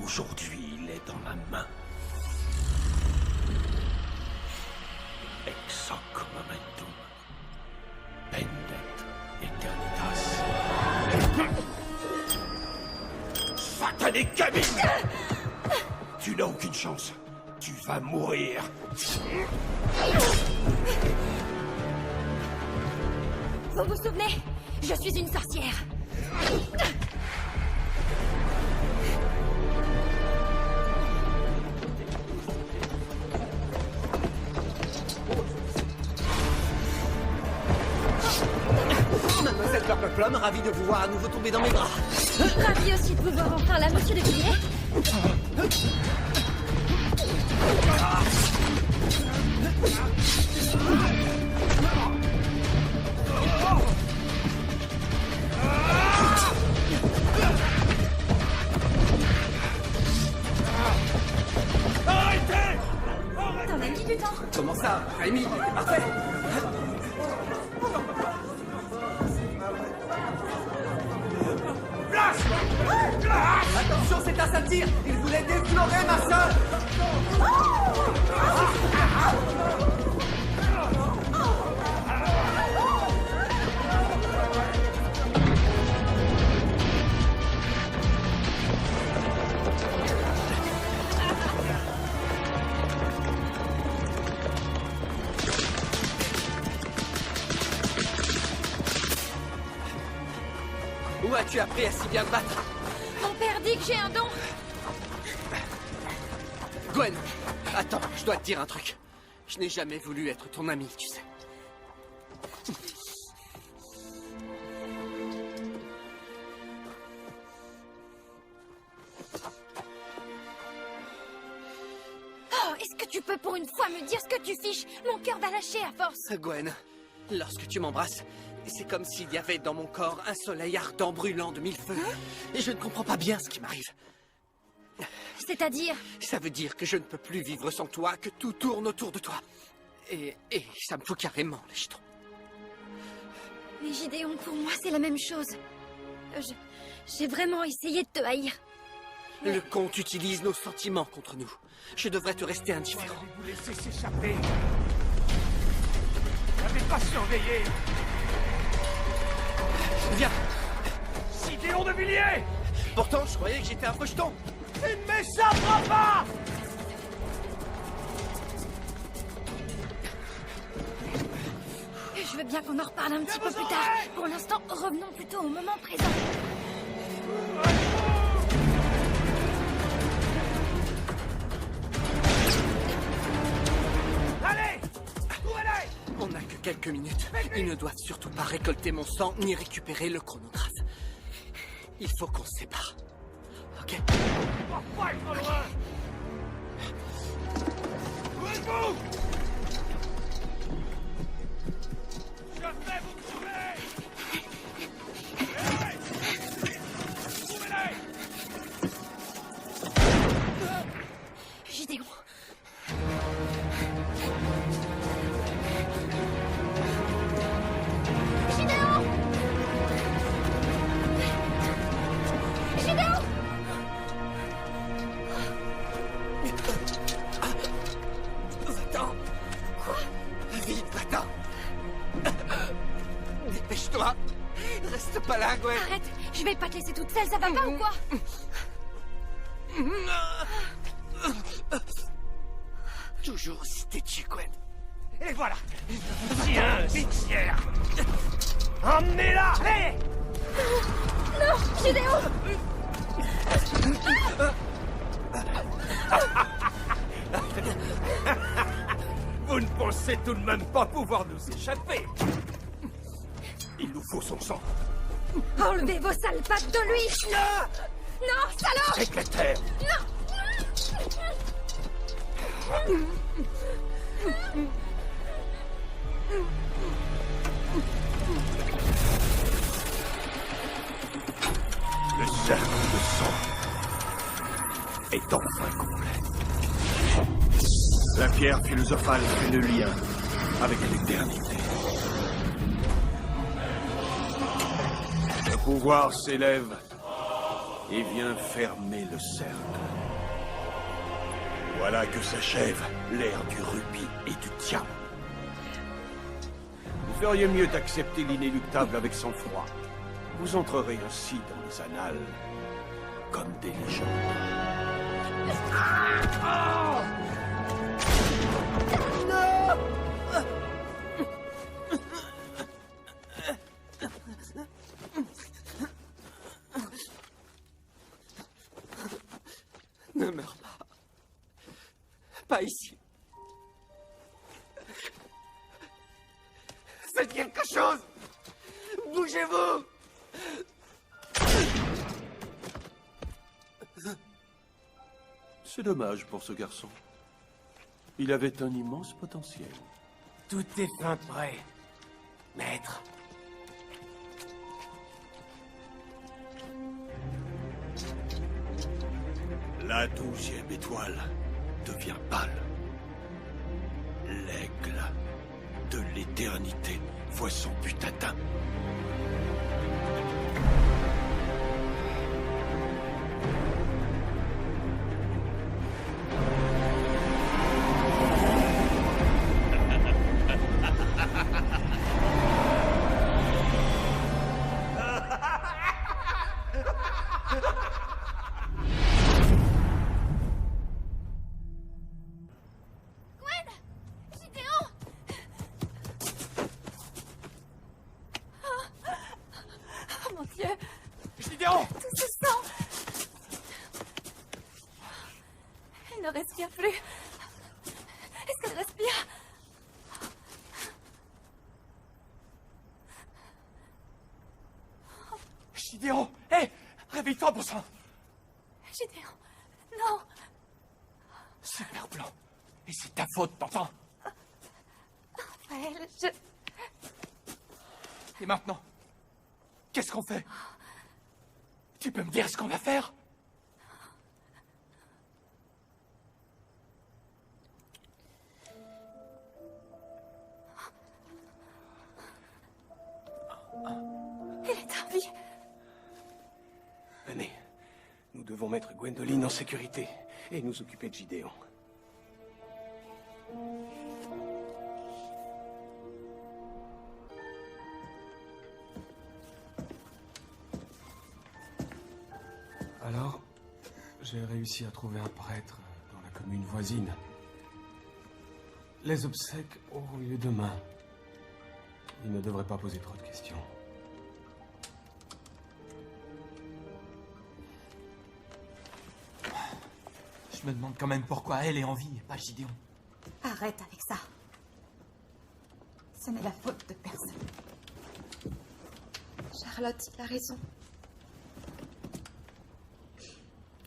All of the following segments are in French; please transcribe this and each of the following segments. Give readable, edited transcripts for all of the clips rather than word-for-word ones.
Aujourd'hui, il est dans ma main. Ex hoc momentum. Pendet eternitas. Satanique gamine! Tu n'as aucune chance. Tu vas mourir. Vous vous souvenez? Je suis une sorcière. Mademoiselle Purple Plum, ravi de vous voir à nouveau tomber dans mes bras. Ravi aussi de vous voir enfin là, monsieur de Villiers. Arrêtez! T'en as mis du temps. Comment ça, Rémi? Parfait. Attention, c'est un satire. Il voulait déflorer ma sœur. Où as-tu appris à si bien te battre? Mon père dit que j'ai un don. Gwen, attends, je dois te dire un truc. Je n'ai jamais voulu être ton ami, tu sais. Oh, est-ce que tu peux pour une fois me dire ce que tu fiches? Mon cœur va lâcher à force. Gwen, lorsque tu m'embrasses, c'est comme s'il y avait dans mon corps un soleil ardent brûlant de mille feux. Et je ne comprends pas bien ce qui m'arrive. C'est-à-dire? Ça veut dire que je ne peux plus vivre sans toi, que tout tourne autour de toi. Et ça me fout carrément les jetons. Mais Gideon, pour moi, c'est la même chose. J'ai vraiment essayé de te haïr. Le comte utilise nos sentiments contre nous. Je devrais te rester indifférent. Vous laissez s'échapper. N'avez pas surveillé. Viens. Gideon de Villiers! Pourtant, je croyais que j'étais un rejeton. Tu ne m'échapperas pas! Je veux bien qu'on en reparle un petit peu plus tard. Pour l'instant, revenons plutôt au moment présent. Allez! Trouvez-les! On n'a que quelques minutes. Ils ne doivent surtout pas récolter mon sang ni récupérer le chronographe. Il faut qu'on se sépare. Ok? On va pas être loin! Où êtes-vous? Je vais vous trouver! Hey! Trouvez-les! Gideon. Gideon! Gideon! Va-t'en! Quoi? Vite, va-t'en! Dépêche-toi! Reste pas là, Gwen! Arrête! Je vais pas te laisser toute seule, ça va pas ou quoi? Toujours aussi têtu, Gwen. Et voilà! Tiens, vicière! Emmenez-la! Allez! Non! Gideon! Vous ne pensez tout de même pas pouvoir nous échapper! Il nous faut son sang! Enlevez vos sales pattes de lui! Non, salaud! Avec la terre! Le cercle de sang est enfin complet. La pierre philosophale fait le lien avec l'éternité. Le pouvoir s'élève et vient fermer le cercle. Voilà que s'achève l'ère du rubis et du diamant. Vous feriez mieux d'accepter l'inéluctable avec sang-froid. Vous entrerez ainsi dans les annales comme des légendes. Ne meurs pas. Pas ici. Faites quelque chose! Bougez-vous! C'est dommage pour ce garçon. Il avait un immense potentiel. Tout est fin prêt, maître. La 12e étoile devient pâle. L'aigle de l'éternité voit son but atteint. Gideon! Oh mon Dieu! Gideon! Tout ce sang! Elle ne respire plus. Est-ce qu'elle respire? Gideon! Hé! Réveille-toi, bon sang! Gideon, non! Super plan. Et c'est ta faute, t'entends? Raphaël, Et maintenant? Qu'est-ce qu'on fait? Tu peux me dire ce qu'on va faire? Elle est en vie. Venez. Nous devons mettre Gwendoline en sécurité et nous occuper de Gideon. Alors, j'ai réussi à trouver un prêtre dans la commune voisine. Les obsèques auront lieu demain. Il ne devrait pas poser trop de questions. Je me demande quand même pourquoi elle est en vie et pas Gideon. Arrête avec ça. Ce n'est la faute de personne. Charlotte, il a raison.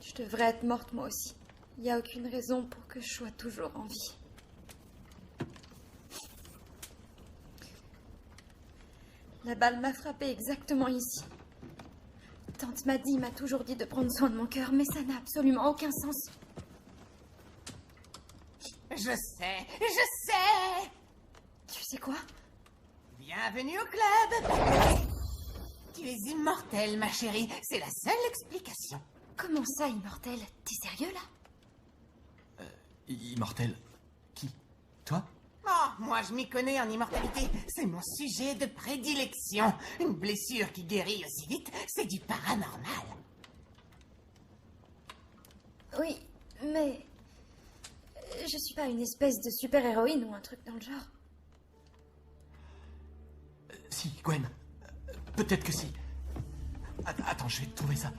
Je devrais être morte moi aussi. Il n'y a aucune raison pour que je sois toujours en vie. La balle m'a frappée exactement ici. Tante Maddy m'a toujours dit de prendre soin de mon cœur, mais ça n'a absolument aucun sens. Je sais. Tu sais quoi? Bienvenue au club. Tu es immortelle, ma chérie. C'est la seule explication. Comment ça, immortel? T'es sérieux, là? Immortel. Qui? Toi? Oh, moi je m'y connais en immortalité. C'est mon sujet de prédilection. Une blessure qui guérit aussi vite, c'est du paranormal. Oui, mais... Je suis pas une espèce de super-héroïne ou un truc dans le genre. Si, Gwen. Peut-être que si. Attends, je vais te trouver ça.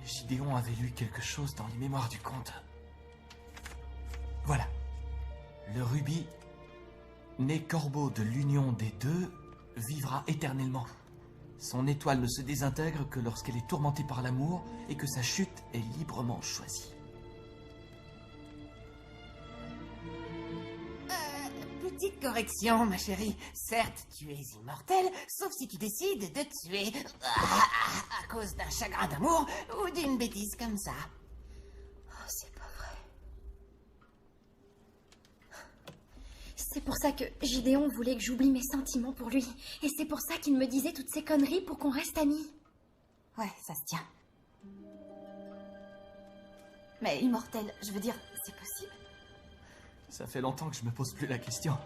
Gideon avait lu quelque chose dans les mémoires du comte. Voilà. Le rubis, né corbeau de l'union des deux, vivra éternellement. Son étoile ne se désintègre que lorsqu'elle est tourmentée par l'amour et que sa chute est librement choisie. Petite correction, ma chérie. Certes, tu es immortelle, sauf si tu décides de tuer à cause d'un chagrin d'amour ou d'une bêtise comme ça. Oh, c'est pas vrai. C'est pour ça que Gideon voulait que j'oublie mes sentiments pour lui. Et c'est pour ça qu'il me disait toutes ces conneries pour qu'on reste amis. Ouais, ça se tient. Mais immortel, je veux dire, c'est possible? Ça fait longtemps que je me pose plus la question.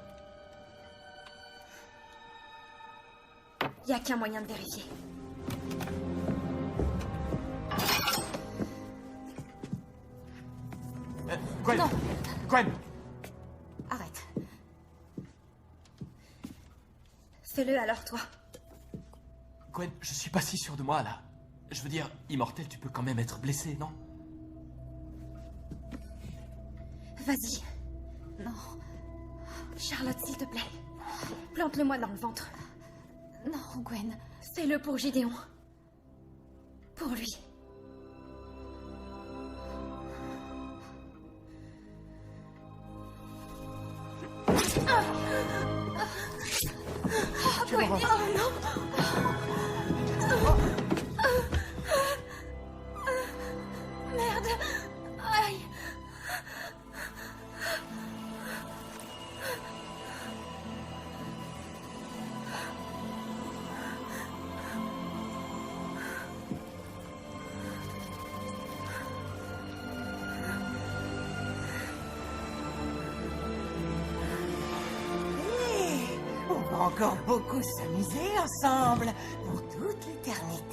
Y a qu'un moyen de vérifier. Gwen! Non. Gwen! Arrête. Fais-le alors, toi. Gwen, je suis pas si sûr de moi, là. Je veux dire, immortel, tu peux quand même être blessé, non? Vas-y. Non. Charlotte, s'il te plaît. Plante-le-moi dans le ventre. Non, Gwen. Fais-le pour Gideon. Pour lui. Gwen, oh non! Merde! Aïe! On va encore beaucoup s'amuser ensemble pour toute l'éternité.